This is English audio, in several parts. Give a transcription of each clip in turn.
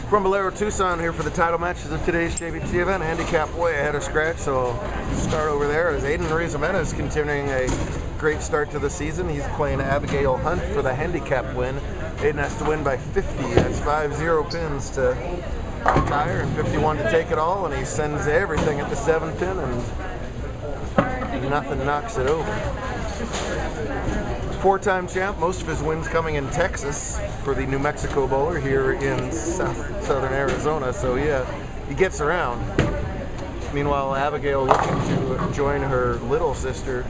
From Bowlero Tucson here for the title matches of today's JBT event. Handicap way ahead of scratch, so I'll start over there as Aiden Rizamena is continuing a great start to the season. He's playing Abigail Hunt for the handicap win. Aiden has to win by 50. That's 5-0 pins to retire and 51 to take it all, and he sends everything at the 7 pin and nothing knocks it over. Four-time champ, most of his wins coming in Texas for the New Mexico Bowler here in southern Arizona, so yeah, he gets around. Meanwhile, Abigail looking to join her little sister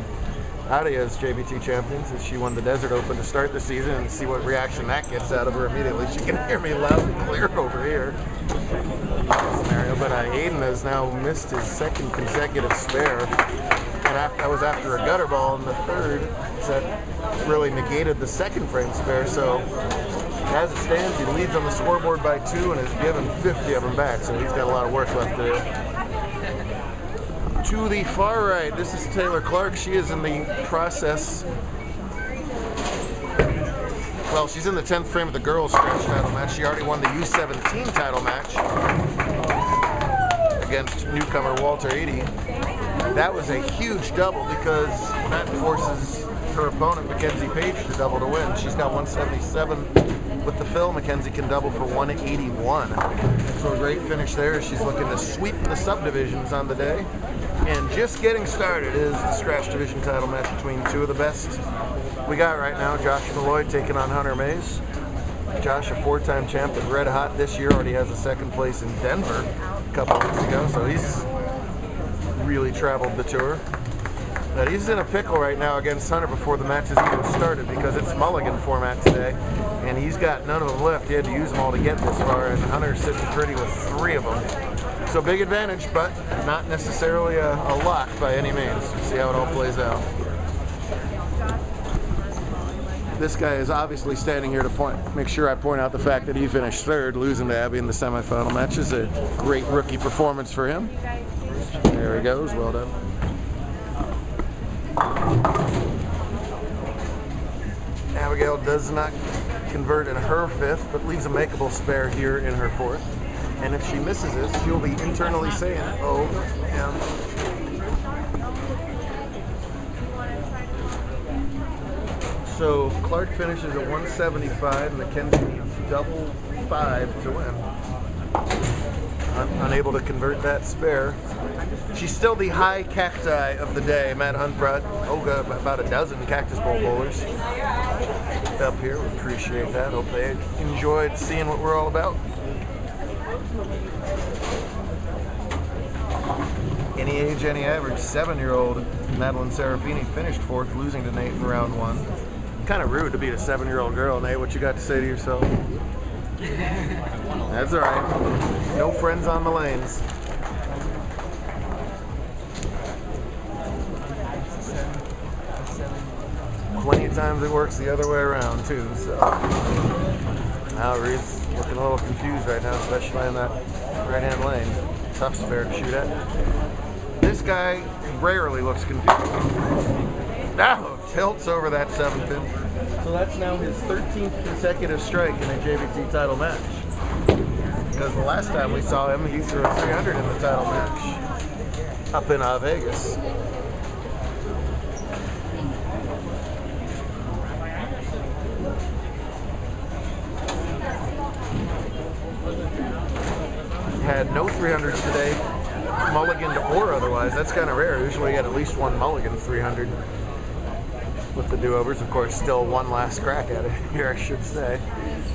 Adia as JBT champions as she won the Desert Open to start the season, and see what reaction that gets out of her immediately. She can hear me loud and clear over here. Scenario, but Aiden has now missed his second consecutive spare. And that was after a gutter ball in the third set, really negated the second frame spare. So as it stands, he leads on the scoreboard by 2 and has given 50 of them back. So he's got a lot of work left to do. To the far right, this is Taylor Clark. She is in the process. Well, she's in the 10th frame of the girls' scratch title match. She already won the U17 title match against newcomer Walter 80. That was a huge double because that forces her opponent, Mackenzie Page, to double to win. She's got 177 with the fill. Mackenzie can double for 181. So a great finish there. She's looking to sweep the subdivisions on the day. And just getting started is the scratch division title match between two of the best we got right now. Josh Malloy taking on Hunter Mays. Josh, a 4-time champ and red hot this year, already has a second place in Denver a couple of weeks ago. So he's really traveled the tour. But he's in a pickle right now against Hunter before the match has even started because it's mulligan format today, and he's got none of them left. He had to use them all to get this far, and Hunter's sitting pretty with 3 of them. So big advantage, but not necessarily a lock by any means. See how it all plays out. This guy is obviously standing here to make sure I point out the fact that he finished 3rd, losing to Abby in the semifinal match. Is a great rookie performance for him. There he goes, well done. Abigail does not convert in her 5th, but leaves a makeable spare here in her 4th. And if she misses this, she'll be internally saying, oh, yeah. So Clark finishes at 175, and Mackenzie needs double 5 to win. Unable to convert that spare. She's still the high cacti of the day. Matt Hunt brought about a dozen Cactus Bowl bowlers up here. We appreciate that. Hope they enjoyed seeing what we're all about. Any age, any average. 7-year-old Madeline Serafini finished 4th, losing to Nate in round 1. Kind of rude to beat a 7-year-old girl. Nate, what you got to say to yourself? That's all right. No friends on the lanes. Plenty of times it works the other way around too. So now Reed's looking a little confused right now, especially in that right-hand lane. Tough spare to shoot at. This guy rarely looks confused. Now tilts over that 7 pin. So that's now his 13th consecutive strike in a JBT title match. Because the last time we saw him, he threw a 300 in the title match up in Vegas. Had no 300s today, mulliganed or otherwise. That's kind of rare. Usually you get at least one mulligan 300 with the do-overs. Of course, still one last crack at it here, I should say.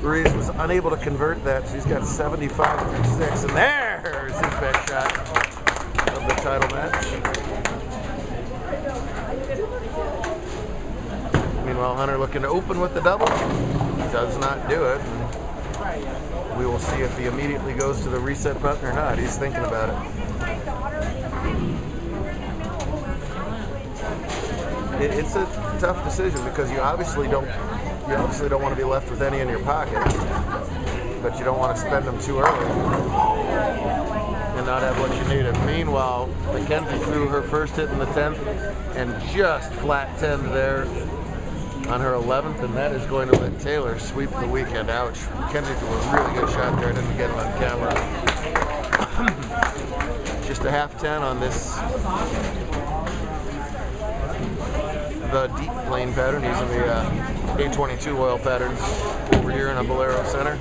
Ruiz was unable to convert that, so he's got 75 through 6, and there's his best shot of the title match. Meanwhile, Hunter looking to open with the double. Does not do it. We will see if he immediately goes to the reset button or not. He's thinking about it. It's a tough decision because you obviously don't want to be left with any in your pocket, but you don't want to spend them too early and not have what you needed. Meanwhile, Mackenzie threw her first hit in the 10th and just flat 10 there on her 11th, and that is going to let Taylor sweep the weekend. Ouch. Kenzie threw a really good shot there. I didn't get it on camera. Just a half 10 on this, the deep lane pattern, using the A22 oil patterns over here in a Bowlero Center.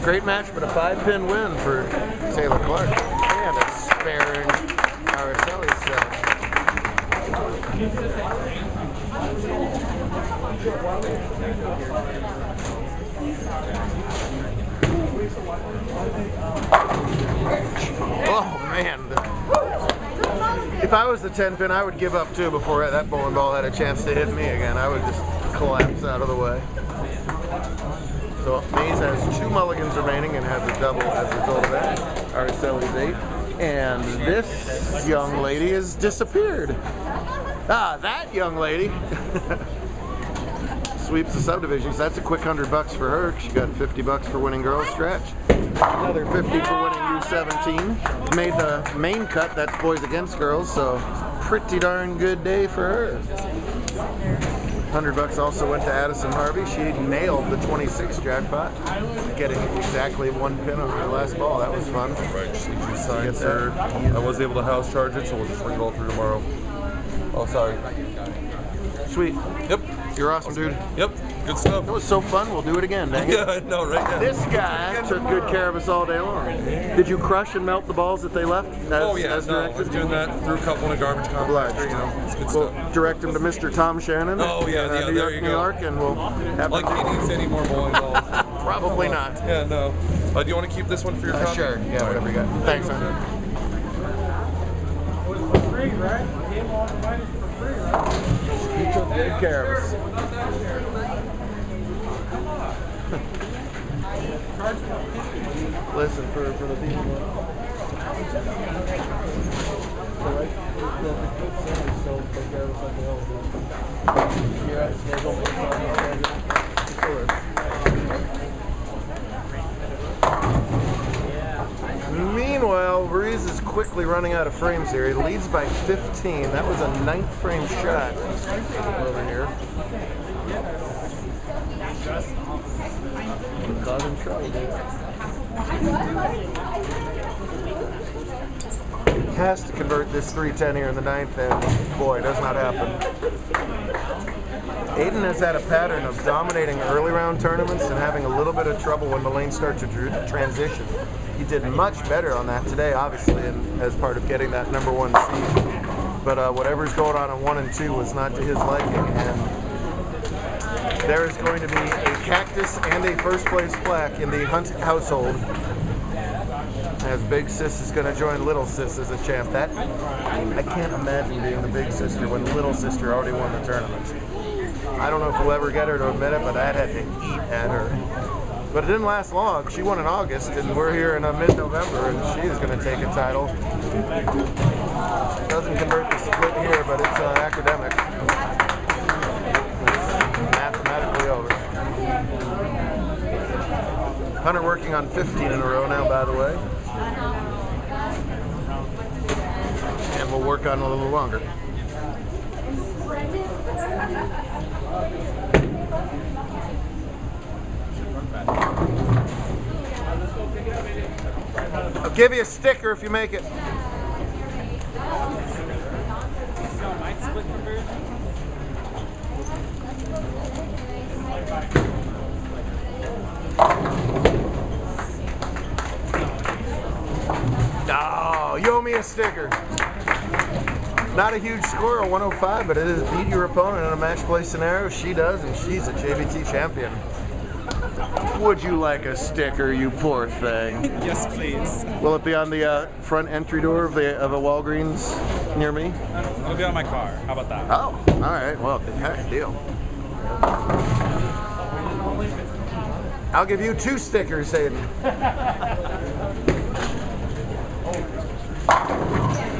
Great match, but a 5-pin win for Taylor Clark. And a sparing Araceli's set. Oh man. If I was the 10-pin, I would give up too before that bowling ball had a chance to hit me again. I would just collapse out of the way. So Mays has 2 mulligans remaining and has a double as a result of that. Araceli's 8. And this young lady has disappeared. Ah, that young lady sweeps the subdivisions. That's a quick $100 for her. She got $50 for winning girls stretch. Another 50 for winning U17. Made the main cut. That's boys against girls. So pretty darn good day for her. $100 also went to Addison Harvey. She nailed the 26 jackpot, getting exactly 1 pin on her last ball. That was fun. Right, she signed third. I was able to house charge it, so we'll just bring it all through tomorrow. Oh, sorry. Sweet. Yep. You're awesome, dude. Yep. Good stuff. It was so fun. We'll do it again, dang it. Yeah, I know, right now. This guy took good care of us all day long. Did you crush and melt the balls that they left? Oh yeah, I was doing that. Threw a couple in a garbage compactor. You know, it's good we'll stuff. direct him to Mr. Tom Shannon. Oh yeah, New there York, you New go. York, and we'll have Like he needs any more bowling balls. Probably not. Yeah, no. Do you want to keep this one for your copy? Sure. Yeah, whatever you got. Thanks, man. Free, right? He took good care of us. Listen, for the people. Meanwhile, Breeze is quickly running out of frames here. He leads by 15. That was a 9th frame shot over here. Causing trouble, dude. Has to convert this 310 here in the 9th, and boy, does not happen. Aiden has had a pattern of dominating early round tournaments and having a little bit of trouble when the lanes start to transition. He did much better on that today, obviously, and as part of getting that #1 seed. But whatever's going on 1 and 2 was not to his liking, and there is going to be a cactus and a first place plaque in the Hunt household, as Big Sis is going to join Little Sis as a champ. That I can't imagine being the big sister when Little Sister already won the tournament. I don't know if we'll ever get her to admit it, but I had to eat at her. But it didn't last long. She won in August, and we're here in mid-November, and she is going to take a title. Doesn't convert the split here, but it's academic. Mathematically over. Hunter working on 15 in a row now, by the way. And we'll work on a little longer. I'll give you a sticker if you make it. Oh, you owe me a sticker. Not a huge score, a 105, but it is beat your opponent in a match play scenario. She does, and she's a JBT champion. Would you like a sticker, you poor thing? Yes, please. Will it be on the front entry door of a Walgreens near me? It'll be on my car. How about that? Oh, all right. Well, heck, deal. I'll give you 2 stickers, Aiden.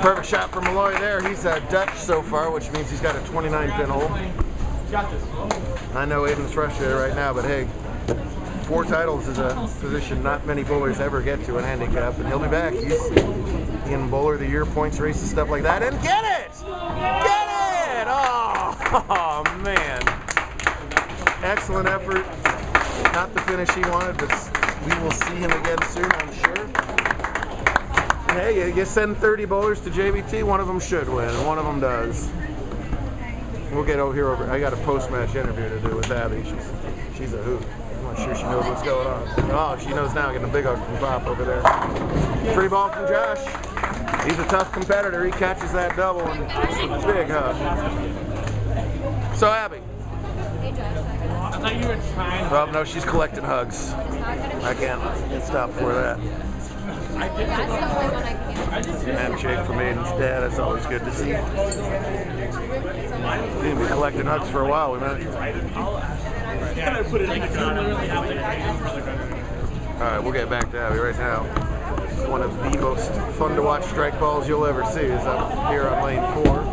Perfect shot from Malloy there. He's Dutch so far, which means he's got a 29-pin hole. I know Aiden's frustrated right now, but hey, 4 titles is a position not many bowlers ever get to in handicap, and he'll be back. He's in Bowler of the Year, points races, stuff like that, and get it! Get it! Oh! Oh, man. Excellent effort. Not the finish he wanted, but we will see him again soon, I'm sure. Hey, you send 30 bowlers to JBT, one of them should win, and one of them does. We'll get over here. I got a post-match interview to do with Abby. She's a hoot. I'm not sure she knows what's going on. Oh, she knows now. Getting a big hug from Pop over there. Free ball from Josh. He's a tough competitor. He catches that double and it's a big hug. So Abby. I thought you were trying. Oh no, she's collecting hugs. I can't stop for that. Handshake for Maiden's dad. That's always good to see. He's gonna be collecting hugs for a while. We might. All right, we'll get back to Abby right now. One of the most fun to watch strike balls you'll ever see is up here on lane 4.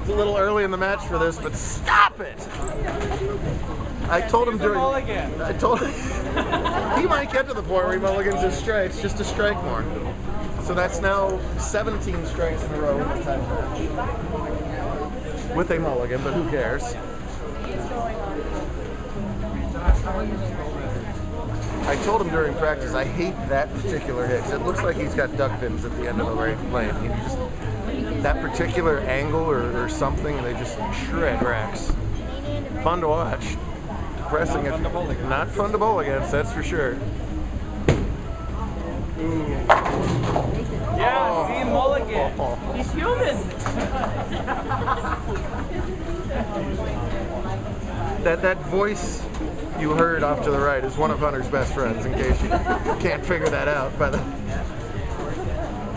It's a little early in the match for this, but stop it! I told him during. I told him he might get to the point where he mulligans his strikes just to strike more. So that's now 17 strikes in a row in the time match. With a mulligan, but who cares? I told him during practice I hate that particular hit. It looks like he's got duck pins at the end of the lane. That particular angle or something, they just shred racks. Fun to watch. Depressing if not fun to bowl against, that's for sure. Yeah, see Mulligan. He's human. That voice you heard off to the right is one of Hunter's best friends, in case you can't figure that out by the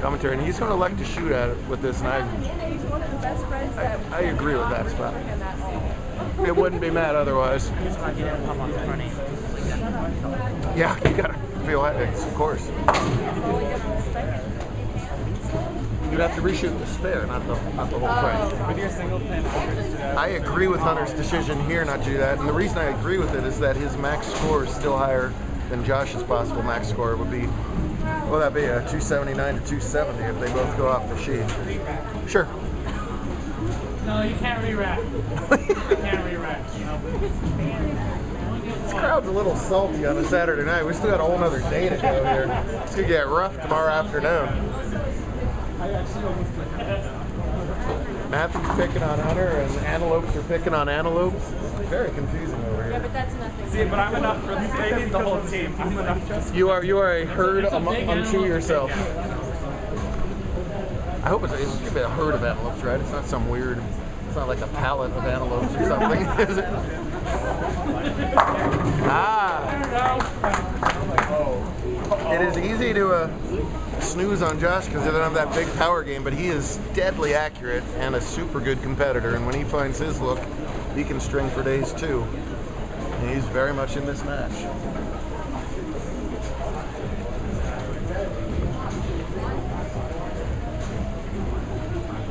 commentary. And he's going to elect to shoot at it with this, and I agree with that spot. It wouldn't be mad otherwise. Yeah, you got to feel that, of course. You'd have to reshoot the spare, not the whole frame. With your single pin. I agree with Hunter's decision here not to do that, and the reason I agree with it is that his max score is still higher than Josh's possible max score would be. Well, that'd be a 279 to 270 if they both go off the sheet. Sure. No, you can't re-rack. You can't re-rack. This crowd's a little salty on a Saturday night. We still got a whole other day to go here. It's gonna get rough tomorrow afternoon. Matthew's picking on Hunter and antelopes are picking on antelopes. It's very confusing over here. Yeah, but that's nothing. See, but I'm enough for they need the whole team. I'm enough just. You are a herd unto yourself. I hope it's gonna be a herd of antelopes, right? It's not some weird. It's not like a pallet of antelopes or something, is it? It is easy to snooze on Josh because he doesn't have that big power game, but he is deadly accurate and a super good competitor. And when he finds his look, he can string for days too. And he's very much in this match.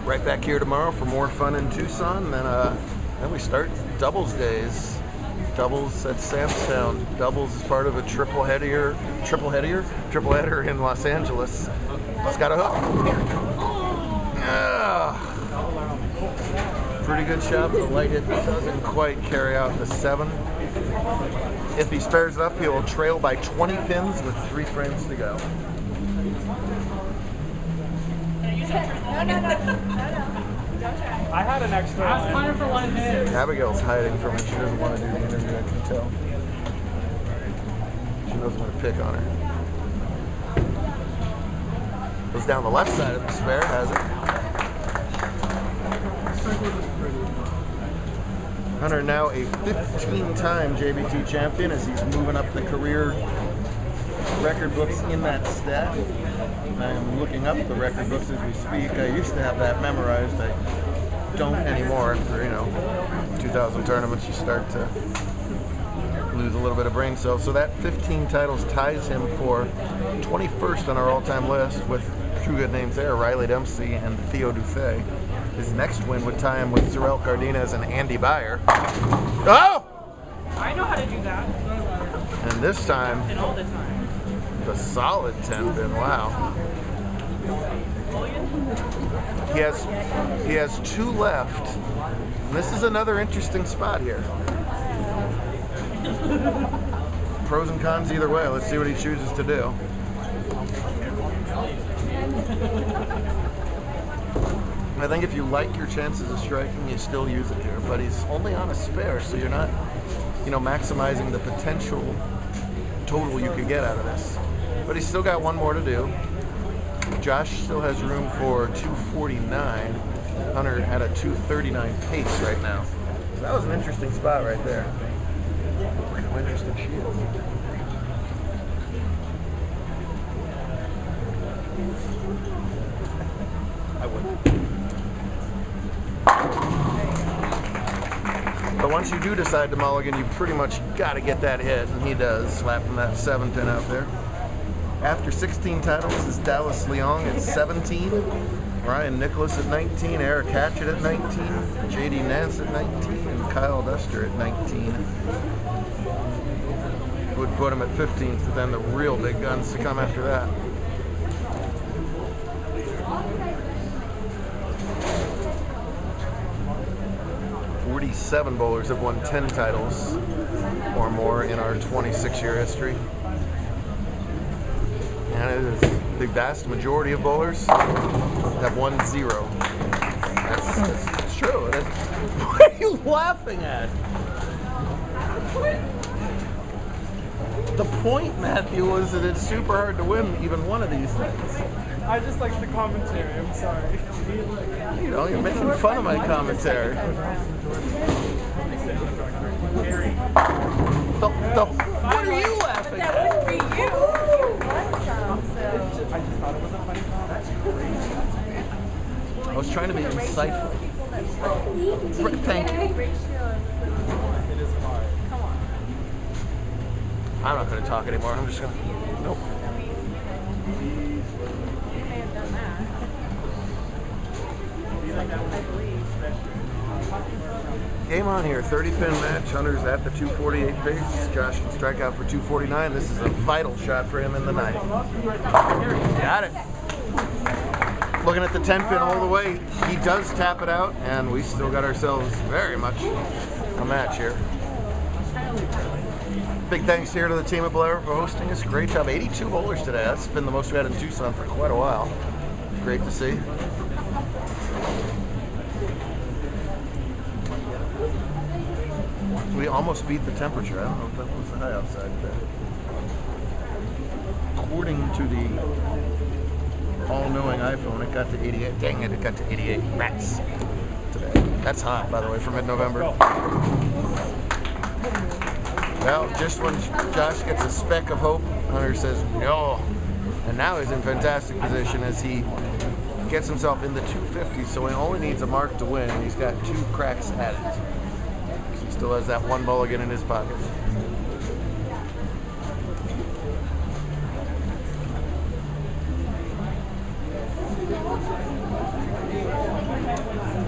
Right back here tomorrow for more fun in Tucson. Then we start doubles days. Doubles at Samstown. Doubles is part of a triple header in Los Angeles. It's got a hook. Pretty good shot, but the light hit doesn't quite carry out the 7. If he spares it up, he will trail by 20 pins with 3 frames to go. I had an extra. I was playing for one hit. Abigail's hiding from me. She doesn't want to do the interview, I can tell. She doesn't want to pick on her. Goes down the left side of the spare, has it? Hunter now a 15-time JBT champion as he's moving up the career record books in that stat. I'm looking up the record books as we speak. I used to have that memorized. I don't anymore. After 2,000 tournaments, you start to lose a little bit of brain cells. So that 15 titles ties him for 21st on our all-time list with two good names there, Riley Dempsey and Theo Dufay. His next win would tie him with Sorel Cardenas and Andy Beyer. Oh! I know how to do that. And this time, And all the time. the solid 10 pin. Wow. He has 2 left. And this is another interesting spot here. Pros and cons either way. Let's see what he chooses to do. I think if you like your chances of striking, you still use it here. But he's only on a spare, so you're not, maximizing the potential total you could get out of this. But he's still got one more to do. Josh still has room for 249. Hunter at a 239 pace right now. So that was an interesting spot right there. Look how interesting she is. I wouldn't. But once you do decide to mulligan, you pretty much got to get that hit, and he does, slapping that 7-pin out there. After 16 titles is Dallas Leong at 17, Ryan Nicholas at 19, Eric Hatchett at 19, JD Nance at 19, and Kyle Duster at 19. Would put him at 15th, but then the real big guns to come after that. Seven bowlers have won 10 titles or more in our 26-year history. And it is the vast majority of bowlers have won 0. That's true. What are you laughing at? The point, Matthew, was that it's super hard to win even one of these things. I just like the commentary, I'm sorry. You're making fun of my commentary. What are you laughing at? That wouldn't be you. You won some, so. I just thought it was a funny comment. I was trying to be insightful. Thank you. It is hard. Come on. I'm not going to talk anymore. I'm just going to... Nope. You may have done that. I believe. Game on here, 30-pin match. Hunter's at the 248 pace. Josh can strike out for 249. This is a vital shot for him in the ninth. Got it. Looking at the 10-pin all the way. He does tap it out, and we still got ourselves very much a match here. Big thanks here to the team at Bowlero for hosting us. Great job. 82 bowlers today. That's been the most we had in Tucson for quite a while. Great to see. We almost beat the temperature. I don't know if that was the high outside today. According to the all-knowing iPhone, it got to 88. Dang it, it got to 88 max today. That's hot, by the way, for mid-November. Well, just when Josh gets a speck of hope, Hunter says no. And now he's in fantastic position as he gets himself in the 250s, so he only needs a mark to win, and he's got 2 cracks at it. Still has that 1 mulligan in his pocket.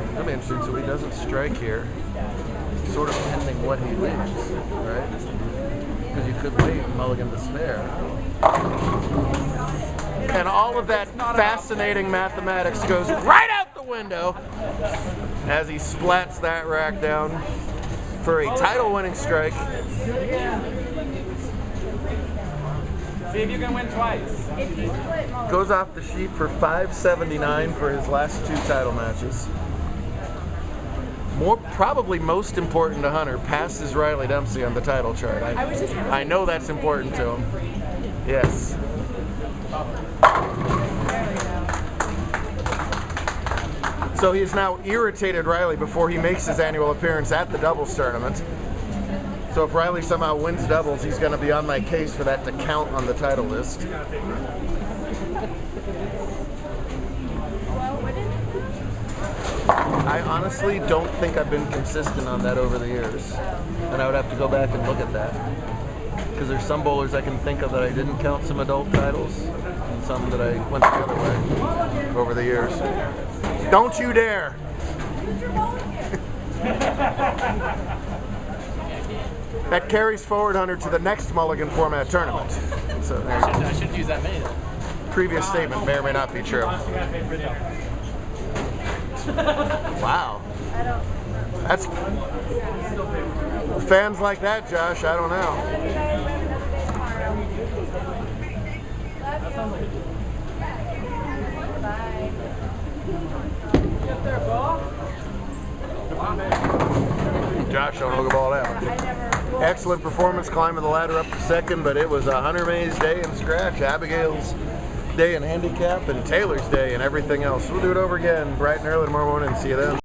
That'll be interesting. So he doesn't strike here, sort of pending what he wins, right? Because you could wait and mulligan the spare. And all of that fascinating mathematics goes right out the window as he splats that rack down for a title-winning strike. See if you can win twice. Goes off the sheet for 579 for his last 2 title matches. Probably most important to Hunter, passes Riley Dempsey on the title chart. I know that's important to him. Yes. So he has now irritated Riley before he makes his annual appearance at the doubles tournament. So if Riley somehow wins doubles, he's going to be on my case for that to count on the title list. I honestly don't think I've been consistent on that over the years. And I would have to go back and look at that. Because there's some bowlers I can think of that I didn't count some adult titles, and some that I went the other way over the years. Don't you dare! That carries forward, Hunter, to the next mulligan format tournament. So I shouldn't use that many though. previous statement may or may not be true. You gotta pay for it. Wow. I don't. That's fans like that, Josh. I don't know. Love you guys. Have another day tomorrow. Love you. Bye. Get there, ball. Josh don't hook a ball out. I never. Excellent performance climbing the ladder up to second, but it was Hunter May's day in scratch, Abigail's day in handicap, and Taylor's day and everything else. We'll do it over again bright and early tomorrow morning. See you then.